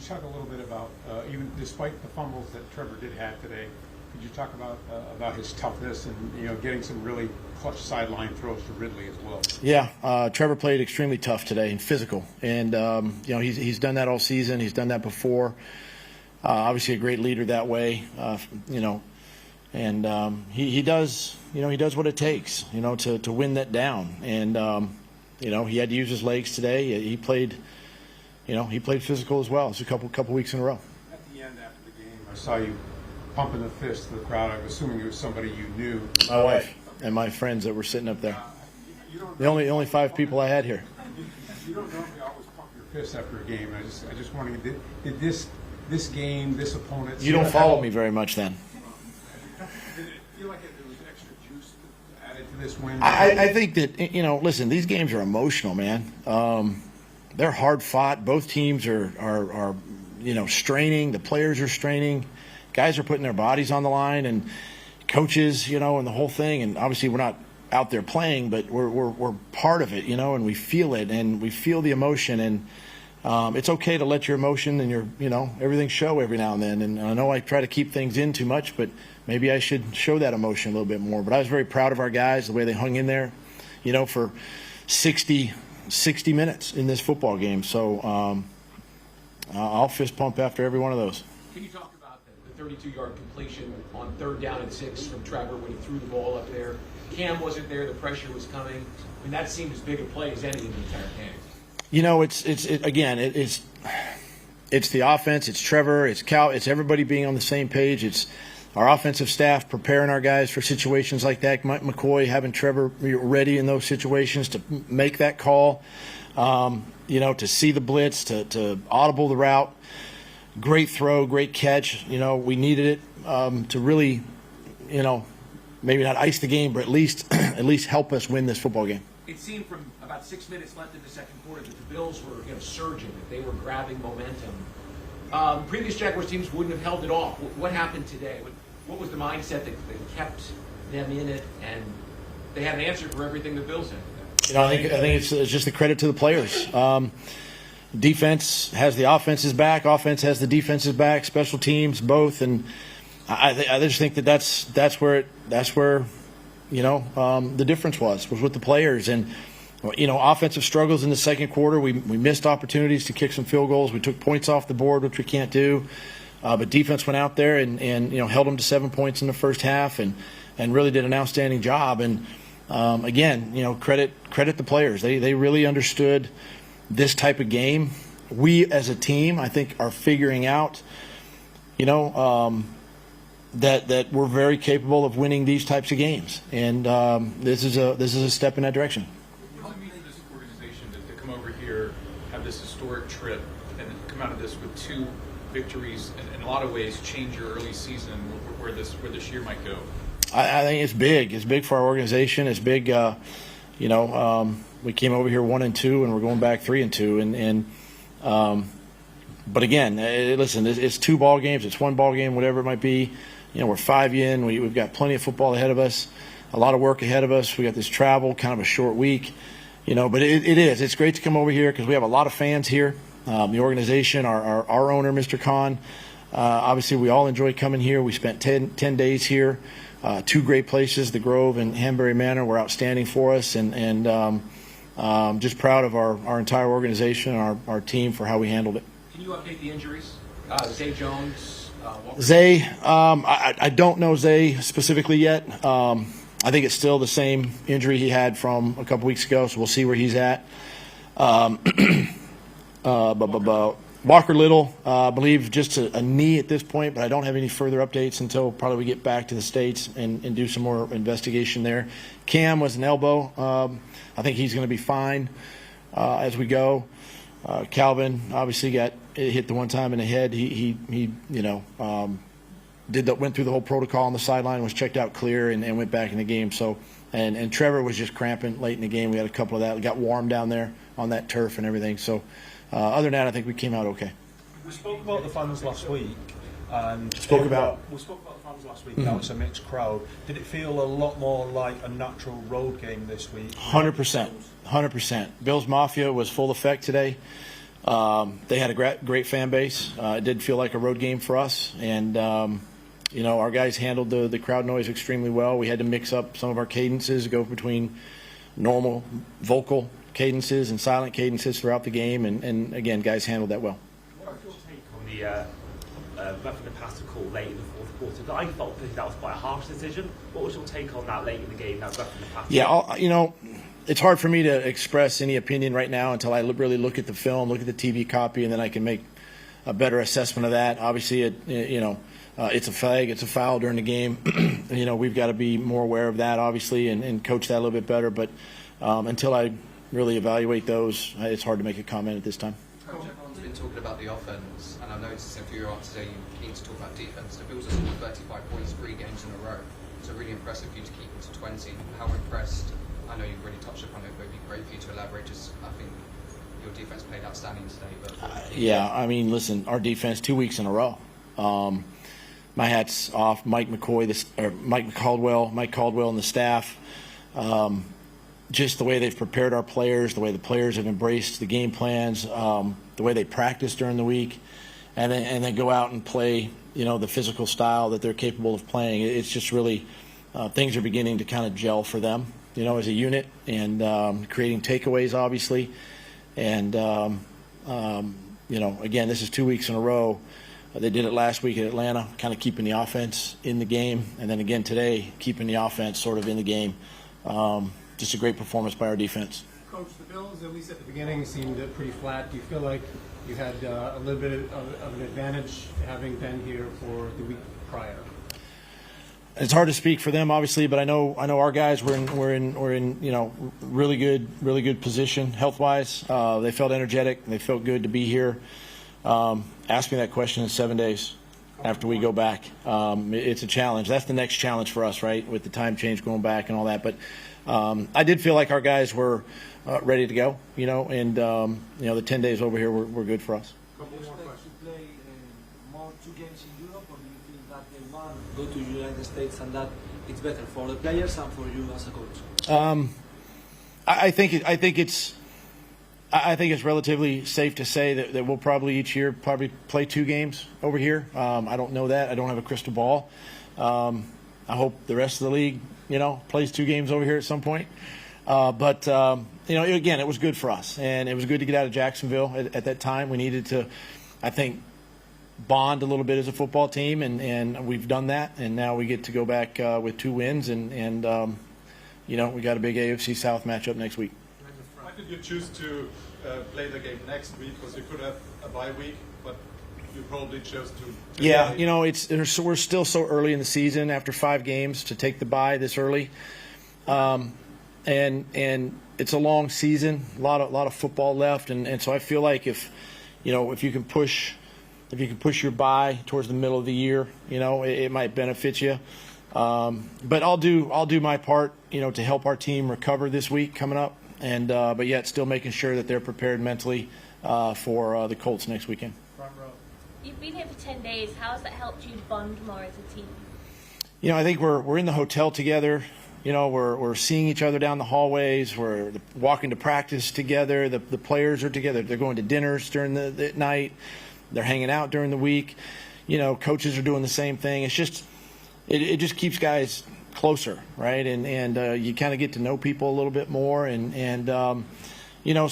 talk a little bit about, even despite the fumbles that Trevor did have today, could you talk about his toughness and getting some really clutch sideline throws to Ridley as well? Yeah, Trevor played extremely tough today and physical, and he's done that all season. He's done that before. Obviously, a great leader that way, and he does what it takes, to win that down. And he had to use his legs today. He played physical as well. It's a couple weeks in a row. At the end after the game, I saw you pumping the fist to the crowd. I'm assuming it was somebody you knew. My wife and my friends that were sitting up there. The only 5 people I had here. You don't normally always pump your fist after a game. I just wondering, did this game, this opponent? You don't follow me very much then. Did it feel like there was extra juice added to this win? I think that listen, these games are emotional, man. They're hard fought. Both teams are straining. The players are straining. Guys are putting their bodies on the line, and coaches, and the whole thing. And obviously, we're not out there playing, but we're part of it, and we feel it, and we feel the emotion. And it's okay to let your emotion and your everything show every now and then. And I know I try to keep things in too much, but maybe I should show that emotion a little bit more. But I was very proud of our guys, the way they hung in there, for 60 minutes in this football game. So I'll fist pump after every one of those. Can you talk about the 32-yard completion on 3rd down and 6 from Trevor when he threw the ball up there? Cam wasn't there. The pressure was coming. I mean, that seemed as big a play as any in the entire game. It's the offense. It's Trevor. It's Cal. It's everybody being on the same page. It's our offensive staff preparing our guys for situations like that. Mike McCoy having Trevor ready in those situations to make that call. To see the blitz, to audible the route. Great throw, great catch. We needed it to really, maybe not ice the game, but at least help us win this football game. It seemed from about 6 minutes left in the second quarter that the Bills were surging, that they were grabbing momentum. Previous Jaguars teams wouldn't have held it off. What happened today? What was the mindset that kept them in it, and they had an answer for everything the Bills had? I think it's just a credit to the players. Defense has the offense's back. Offense has the defense's back. Special teams, both, and I just think that's where the difference was with the players. And offensive struggles in the second quarter. We missed opportunities to kick some field goals. We took points off the board, which we can't do. But defense went out there and held them to 7 points in the first half and really did an outstanding job. And again, credit the players. They really understood this type of game. We as a team, I think, are figuring out, that we're very capable of winning these types of games. And this is a step in that direction. What does it mean for this organization to come over here, have this historic trip, and come out of this with 2 victories, and in a lot of ways change your early season where this year might go? I think it's big. It's big for our organization. It's big. We came over here 1-2, and we're going back 3-2. But again, listen, it's 2 ball games. It's 1 ball game, whatever it might be. We're 5 in. We've got plenty of football ahead of us. A lot of work ahead of us. We got this travel, kind of a short week. But it is. It's great to come over here because we have a lot of fans here. The organization, our owner, Mr. Khan. Obviously, we all enjoy coming here. We spent 10 days here. 2 great places, the Grove and Hanbury Manor, were outstanding for us, and just proud of our entire organization and our team for how we handled it. Can you update the injuries? Zay Jones. Zay, I don't know Zay specifically yet. I think it's still the same injury he had from a couple weeks ago, so we'll see where he's at. Walker Little, I believe just a knee at this point, but I don't have any further updates until probably we get back to the States and do some more investigation there. Cam was an elbow. I think he's going to be fine as we go. Calvin obviously got hit the one time in the head. He went through the whole protocol on the sideline, was checked out clear, and went back in the game. So and Trevor was just cramping late in the game. We had a couple of that. We got warm down there on that turf and everything. So other than that, I think we came out okay. We spoke about the fans last week. And we spoke about the fans last week. Now it's a mixed crowd. Did it feel a lot more like a natural road game this week? 100%. Bills Mafia was full effect today. They had a great fan base. It did feel like a road game for us, and our guys handled the crowd noise extremely well. We had to mix up some of our cadences, go between normal vocal cadences and silent cadences throughout the game, and again, guys handled that well. What was your take on the roughing the passer call late in the fourth quarter? I felt that was quite a harsh decision. What was your take on that late in the game, that roughing the passer? Yeah, it's hard for me to express any opinion right now until I really look at the film, look at the TV copy, and then I can make a better assessment of that. Obviously, it's a flag, it's a foul during the game. We've got to be more aware of that, obviously, and coach that a little bit better. But until I really evaluate those, it's hard to make a comment at this time. Coach, everyone's been talking about the offense, and I noticed in a few of your answers today you keen to talk about defense. The Bills have scored 35 points 3 games in a row, so really impressive for you to keep it to 20. How impressed? I know you've already touched upon it, but it'd be great for you to elaborate. I think your defense played outstanding today. But Listen, our defense 2 weeks in a row. My hat's off, Mike Caldwell, and the staff. Just the way they've prepared our players, the way the players have embraced the game plans, the way they practice during the week, and then go out and play, the physical style that they're capable of playing. It's just really things are beginning to kind of gel for them, as a unit, and creating takeaways, obviously. And again, this is 2 weeks in a row. They did it last week at Atlanta, kind of keeping the offense in the game, and then again today, keeping the offense sort of in the game. Just a great performance by our defense. Coach, the Bills, at least at the beginning, seemed pretty flat. Do you feel like you had a little bit of an advantage having been here for the week prior? It's hard to speak for them, obviously, but I know our guys were in really good position health wise. They felt energetic. They felt good to be here. Ask me that question in 7 days after we go back. It's a challenge. That's the next challenge for us, right, with the time change going back and all that. But I did feel like our guys were ready to go, and the 10 days over here were good for us. Do you expect to play more 2 games in Europe, or do you think that they want to go to the United States and that it's better for the players and for you as a coach? I think it's relatively safe to say that we'll probably each year play 2 games over here. I don't know that. I don't have a crystal ball. I hope the rest of the league, plays 2 games over here at some point. But again, it was good for us, and it was good to get out of Jacksonville at that time. We needed to, I think, bond a little bit as a football team, and we've done that. And now we get to go back with 2 wins, and we got a big AFC South matchup next week. Why did you choose to play the game next week? Because you could have a bye week, but you probably chose to. Yeah, we're still so early in the season after 5 games to take the bye this early, and it's a long season, a lot of football left, and so I feel like if you can push your bye towards the middle of the year, it might benefit you. But I'll do my part, to help our team recover this week coming up, and but yet still making sure that they're prepared mentally for the Colts next weekend. You've been here for 10 days. How has that helped you to bond more as a team? I think we're in the hotel together. We're seeing each other down the hallways. We're walking to practice together. The players are together. They're going to dinners during the night. They're hanging out during the week. Coaches are doing the same thing. It's just it just keeps guys closer, right? And you kind of get to know people a little bit more, and so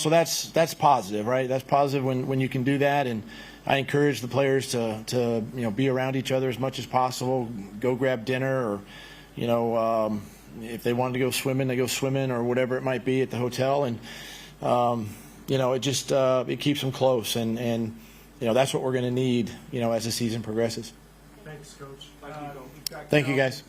that's positive, right? That's positive when you can do that. And I encourage the players to be around each other as much as possible. Go grab dinner, or if they wanted to go swimming, they go swimming, or whatever it might be at the hotel. And it just it keeps them close, and that's what we're going to need as the season progresses. Thanks, Coach. Thank you, guys.